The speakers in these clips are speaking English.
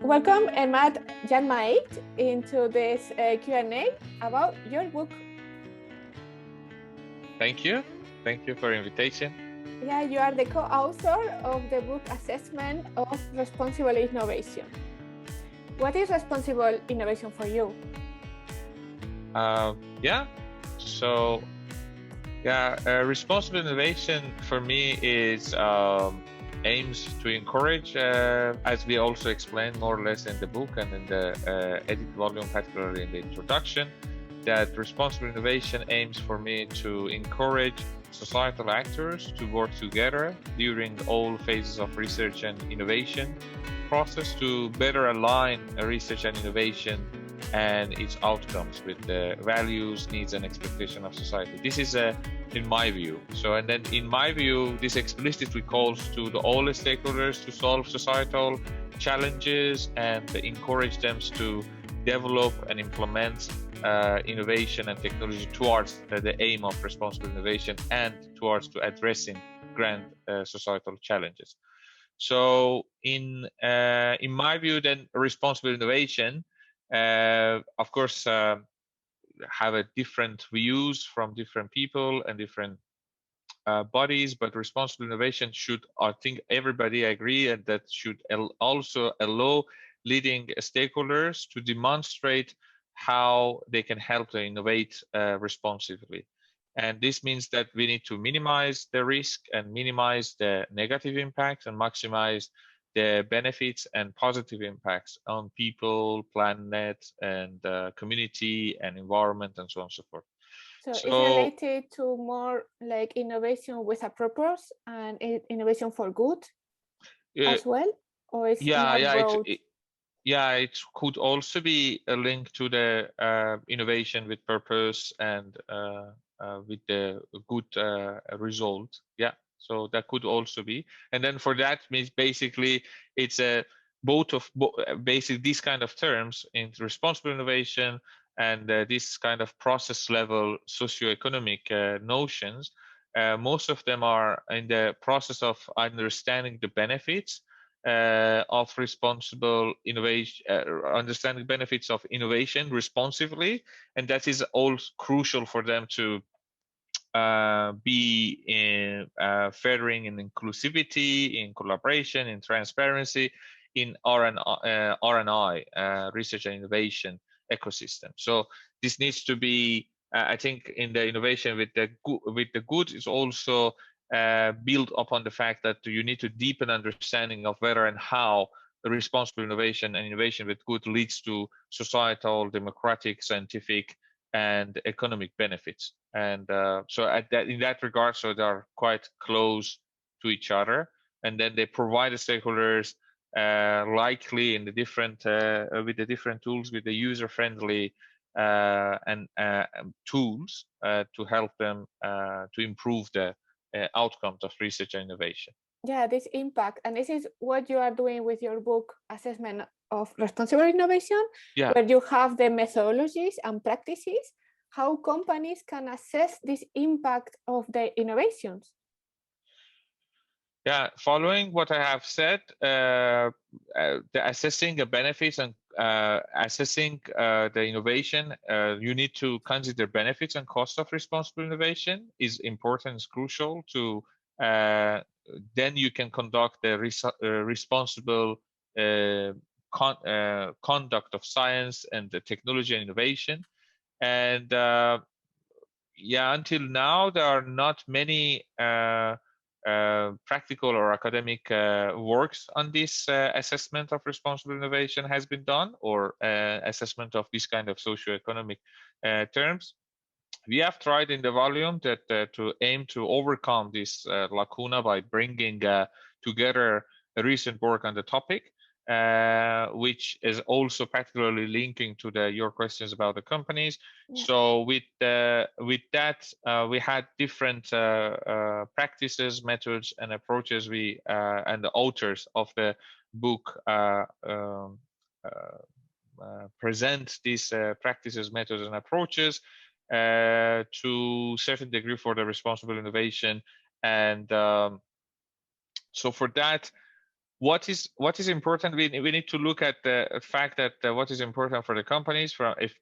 Welcome, Emad, Yaghmaei, into this Q&A about your book. Thank you. Thank you for the invitation. Yeah, you are the co-author of the book Assessment of Responsible Innovation. What is responsible innovation for you? Responsible innovation for me is aims to encourage, as we also explain more or less in the book and in the edit volume, particularly in the introduction, that responsible innovation aims for me to encourage societal actors to work together during all phases of research and innovation process to better align research and innovation and its outcomes with the values, needs, and expectation of society. This is in my view. And then in my view, this explicitly calls to all the stakeholders to solve societal challenges and encourage them to develop and implement innovation and technology towards the aim of responsible innovation and towards to addressing grand societal challenges. So in my view, then responsible innovation, of course, have a different views from different people and different bodies, but responsible innovation should, I think everybody agree, and that should also allow leading stakeholders to demonstrate how they can help to innovate responsibly. And this means that we need to minimize the risk and minimize the negative impacts and maximize the benefits and positive impacts on people, planet, and community and environment, and so on and so forth. So it's related to more like innovation with a purpose and innovation for good as well? Or it's it could also be a link to the innovation with purpose and with the good result. Yeah, so that could also be. And then for that means basically it's a both of basically these kind of terms in responsible innovation and this kind of process level socioeconomic notions. Most of them are in the process of understanding the benefits of responsible innovation, understanding benefits of innovation responsively, and that is all crucial for them to be in furthering in inclusivity, in collaboration, in transparency, in R&I, research and innovation ecosystem. So this needs to be, I think, in the innovation with the good is also built upon the fact that you need to deepen understanding of whether and how the responsible innovation and innovation with good leads to societal, democratic, scientific, and economic benefits. And in that regard, so they are quite close to each other. And then they provide the stakeholders likely in the different with the different tools, with the user-friendly tools to help them to improve the outcomes of research and innovation. Yeah, this impact, and this is what you are doing with your book, Assessment of Responsible Innovation, where you have the methodologies and practices, how companies can assess this impact of the innovations. Yeah, following what I have said, assessing the benefits and assessing the innovation, you need to consider benefits and costs of responsible innovation is important, is crucial to, then you can conduct the responsible conduct of science and the technology and innovation. And until now, there are not many practical or academic works on this assessment of responsible innovation has been done, or assessment of this kind of socioeconomic terms. We have tried in the volume that to aim to overcome this lacuna by bringing together a recent work on the topic, which is also particularly linking to your questions about the companies. Yeah. So with that, we had different practices, methods, and approaches. And the authors of the book present these practices, methods, and approaches to a certain degree for the responsible innovation. And so for that, what is important, we need to look at the fact that what is important for the companies, if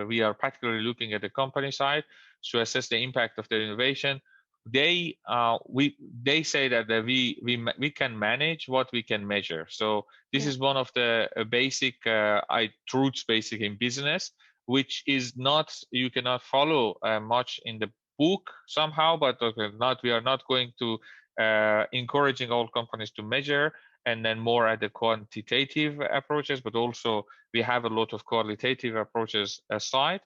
we are particularly looking at the company side to assess the impact of their innovation. They say that we can manage what we can measure. So this is one of the basic truths in business, which is not, you cannot follow much in the book somehow, but we are not going to encouraging all companies to measure, and then more at the quantitative approaches, but also we have a lot of qualitative approaches aside,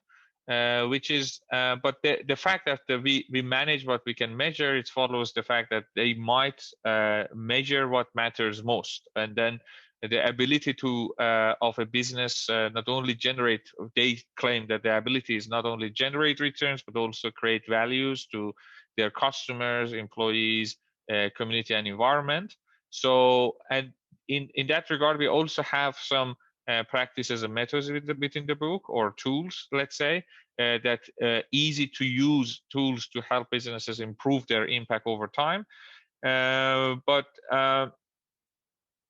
which is, but the fact that we manage what we can measure, it follows the fact that they might measure what matters most, and then the ability to of a business not only generate, they claim that the ability is not only generate returns, but also create values to their customers, employees, community and environment. So, and in that regard, we also have some practices and methods within the book, or tools, let's say, that easy to use tools to help businesses improve their impact over time. But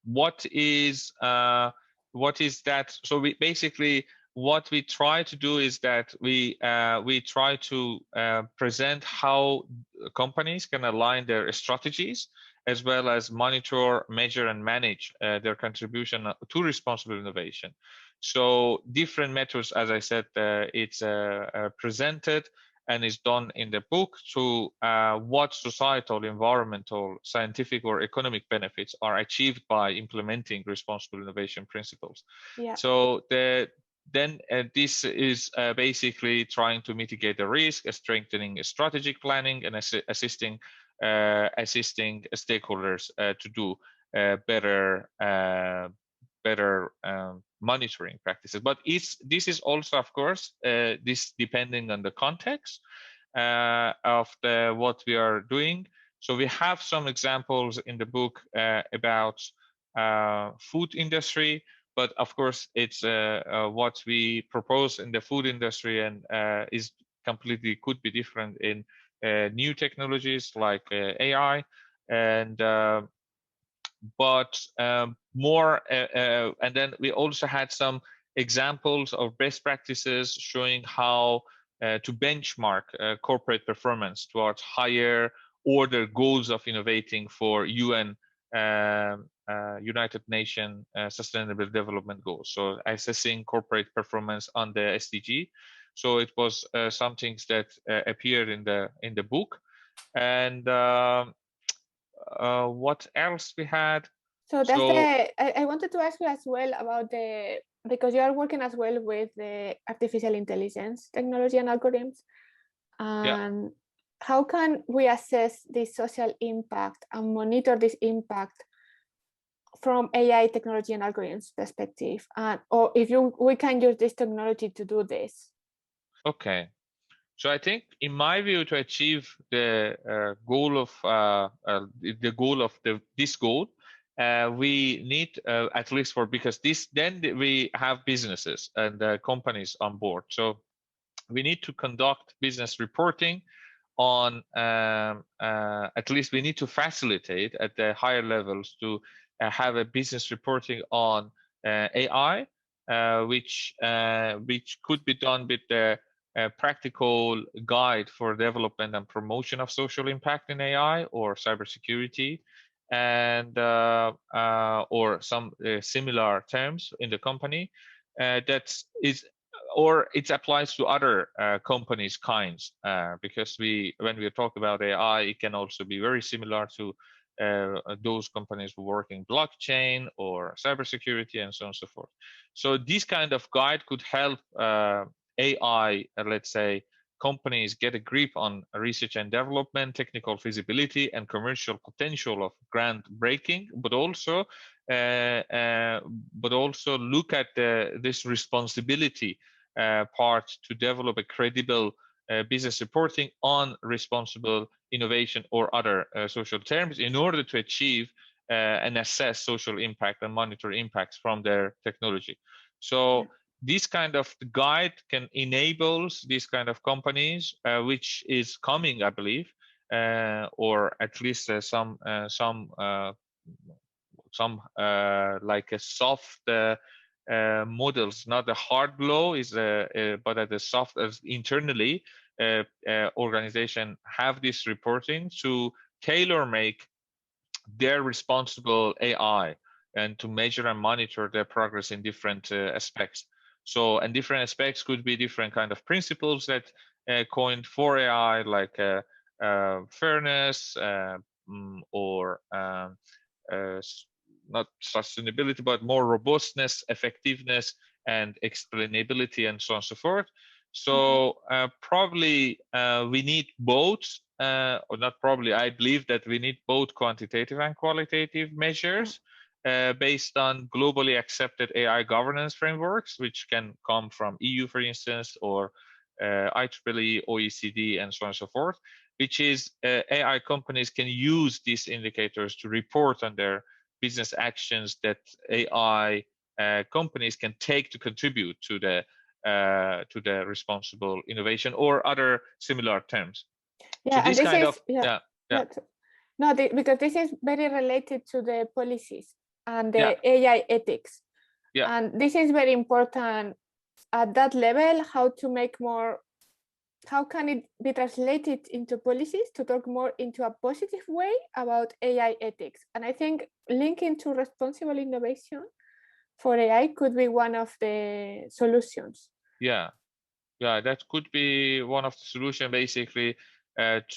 what is that? So we basically, what we try to do is that we try to present how companies can align their strategies, as well as monitor, measure, and manage their contribution to responsible innovation. So different methods, as I said, it's presented and is done in the book to what societal, environmental, scientific, or economic benefits are achieved by implementing responsible innovation principles. Yeah. So this is basically trying to mitigate the risk, strengthening strategic planning, and assisting stakeholders to do better monitoring practices. But this is also, of course, this depending on the context of what we are doing. So we have some examples in the book about food industry, but of course it's what we propose in the food industry and is completely could be different in new technologies like AI, and but more and then we also had some examples of best practices showing how to benchmark corporate performance towards higher order goals of innovating for UN United Nations Sustainable Development Goals. So assessing corporate performance on the SDG. So it was some things that appeared in the book, and what else we had? So that's I wanted to ask you as well about because you are working as well with the artificial intelligence technology and algorithms, and how can we assess the social impact and monitor this impact from AI technology and algorithms perspective, and or if we can use this technology to do this? Okay. So I think, in my view, to achieve the goal of this goal, we need at least because then we have businesses and companies on board. So we need to conduct business reporting on at least we need to facilitate at the higher levels to have a business reporting on AI, which could be done with the practical guide for development and promotion of social impact in AI or cybersecurity, and or some similar terms in the company that is, or it applies to other companies kinds, because when we talk about AI, it can also be very similar to those companies who work in blockchain or cybersecurity and so on and so forth. So this kind of guide could help AI, let's say, companies get a grip on research and development, technical feasibility, and commercial potential of groundbreaking, but also look at this responsibility part to develop a credible business reporting on responsible innovation or other social terms in order to achieve and assess social impact and monitor impacts from their technology. So this kind of guide can enable these kind of companies, which is coming, I believe, or at least some some like a soft models, not a hard law, but at the soft as internally organization have this reporting to tailor make their responsible AI and to measure and monitor their progress in different aspects. So, and different aspects could be different kind of principles that coined for AI, like fairness or not sustainability, but more robustness, effectiveness, and explainability, and so on and so forth. So probably we need both, or not probably, I believe that we need both quantitative and qualitative measures based on globally accepted AI governance frameworks, which can come from EU, for instance, or IEEE, OECD, and so on and so forth, which is AI companies can use these indicators to report on their business actions that AI companies can take to contribute to the responsible innovation or other similar terms. Yeah, so this kind of no, because this is very related to the policies and the AI ethics. Yeah. And this is very important at that level, how to make more, how can it be translated into policies to talk more into a positive way about AI ethics. And I think linking to responsible innovation for AI could be one of the solutions. Yeah, that could be one of the solutions, basically,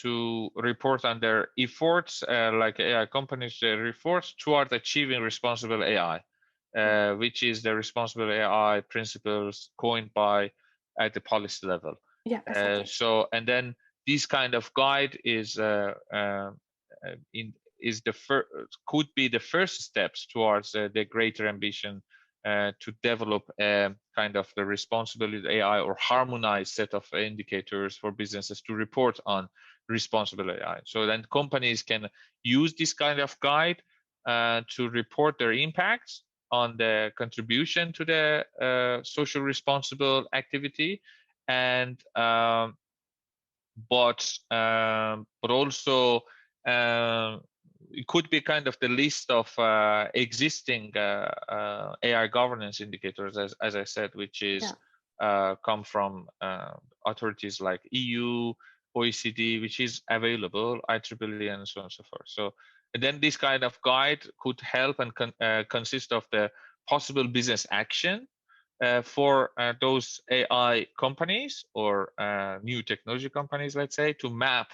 to report on their efforts, like AI companies, their efforts toward achieving responsible AI, which is the responsible AI principles coined by at the policy level. Yeah, exactly. So, and then this kind of guide is could be the first steps towards the greater ambition to develop kind of the responsibility AI or harmonized set of indicators for businesses to report on responsible AI. So then companies can use this kind of guide to report their impacts on the contribution to the social responsible activity, and but also it could be kind of the list of existing AI governance indicators, as I said, which is come from authorities like EU, OECD, which is available, IEEE, and so on and so forth. So, and then this kind of guide could help and consist of the possible business action for those AI companies or new technology companies, let's say, to map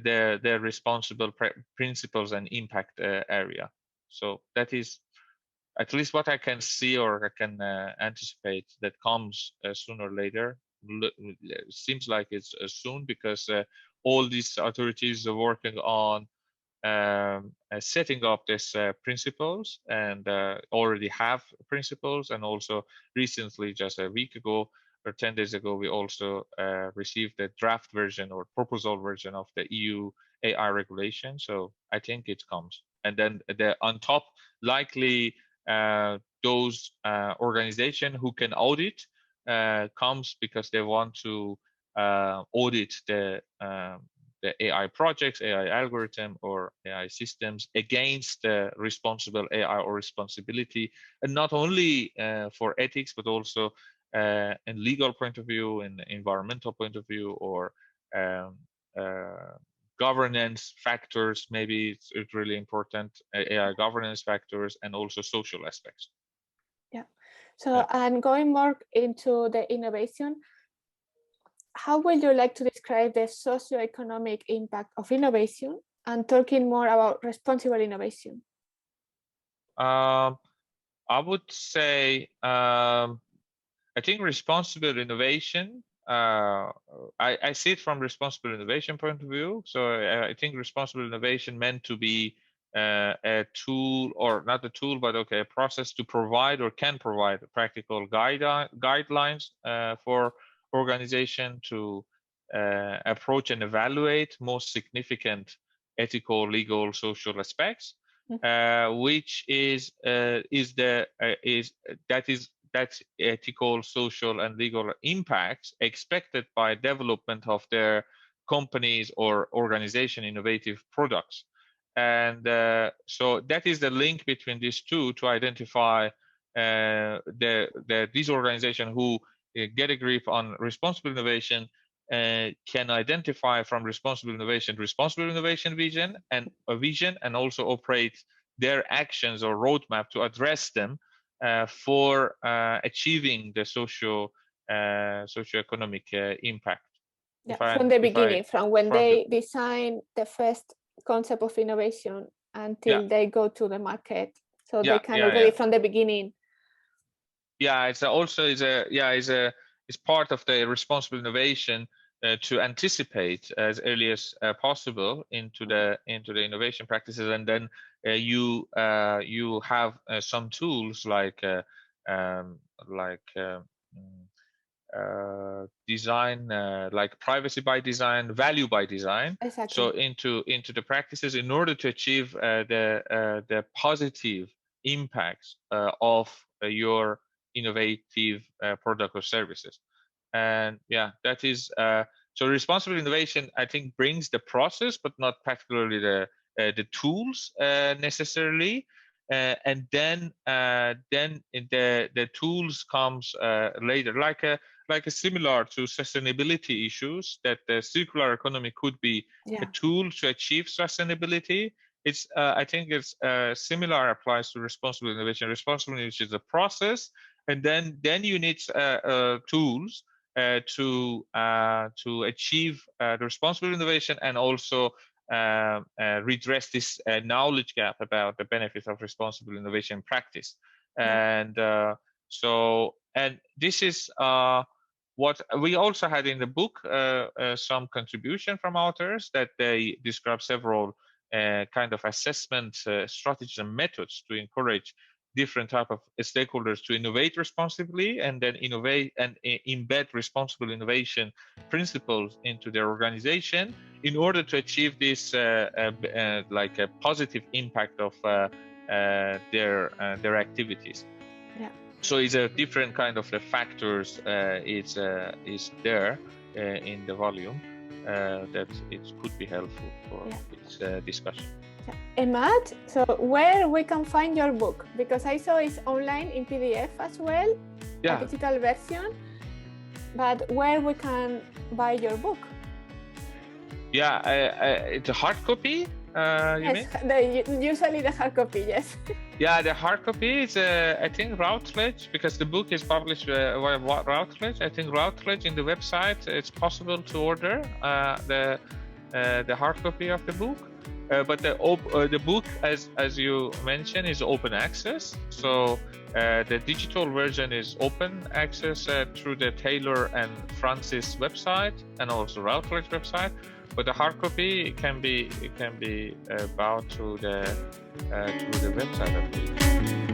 their responsible principles and impact area. So that is at least what I can see or I can anticipate that comes sooner or later. Seems like it's soon, because all these authorities are working on setting up these principles, and already have principles. And also recently, just a week ago or 10 days ago, we also received the draft version or proposal version of the EU AI regulation. So I think it comes. And then on top, likely those organizations who can audit comes because they want to audit the AI projects, AI algorithm, or AI systems against responsible AI or responsibility, and not only for ethics, but also in legal point of view, in environmental point of view, or governance factors. Maybe it's really important, AI governance factors, and also social aspects. Yeah. So, and going more into the innovation, how would you like to describe the socioeconomic impact of innovation, and talking more about responsible innovation? I would say, I think responsible innovation, I see it from responsible innovation point of view. So I think responsible innovation meant to be a tool, or not a tool, but a process to provide or can provide practical guidelines for organization to approach and evaluate most significant ethical, legal, social aspects, which is that's ethical, social, and legal impacts expected by development of their companies or organization innovative products. And so that is the link between these two to identify these organizations who get a grip on responsible innovation can identify from responsible innovation vision and also operate their actions or roadmap to address them for achieving the socio-economic impact. Yeah, from the beginning, from when they design the first concept of innovation until they go to the market, so they can already from the beginning. Yeah, it's also it's part of the responsible innovation to anticipate as early as possible into the innovation practices, and then you have some tools like design, like privacy by design, value by design. Exactly. So into the practices in order to achieve the positive impacts of your innovative product or services. And yeah, that is so responsible innovation, I think, brings the process, but not particularly the tools necessarily. And then the tools comes later, like a similar to sustainability issues, that the circular economy could be a tool to achieve sustainability. It's I think it's similar applies to responsible innovation. Responsible innovation is a process, and then you need tools to achieve the responsible innovation, and also redress this knowledge gap about the benefits of responsible innovation practice. And and this is what we also had in the book, some contribution from authors that they describe several kind of assessment strategies and methods to encourage different type of stakeholders to innovate responsibly, and then innovate and embed responsible innovation principles into their organization in order to achieve this like a positive impact of their activities. Yeah. So it's a different kind of the factors is there in the volume that it could be helpful for this discussion. Emad, so where we can find your book? Because I saw it's online in PDF as well, a digital version, but where we can buy your book? Yeah, it's a hard copy. You mean? Usually the hard copy, yes. Yeah, the hard copy is, I think, Routledge, because the book is published by Routledge. I think Routledge in the website, it's possible to order the hard copy of the book. But the book, as you mentioned, is open access. So the digital version is open access through the Taylor and Francis website and also Routledge website. But the hard copy can be bought through the website, I believe.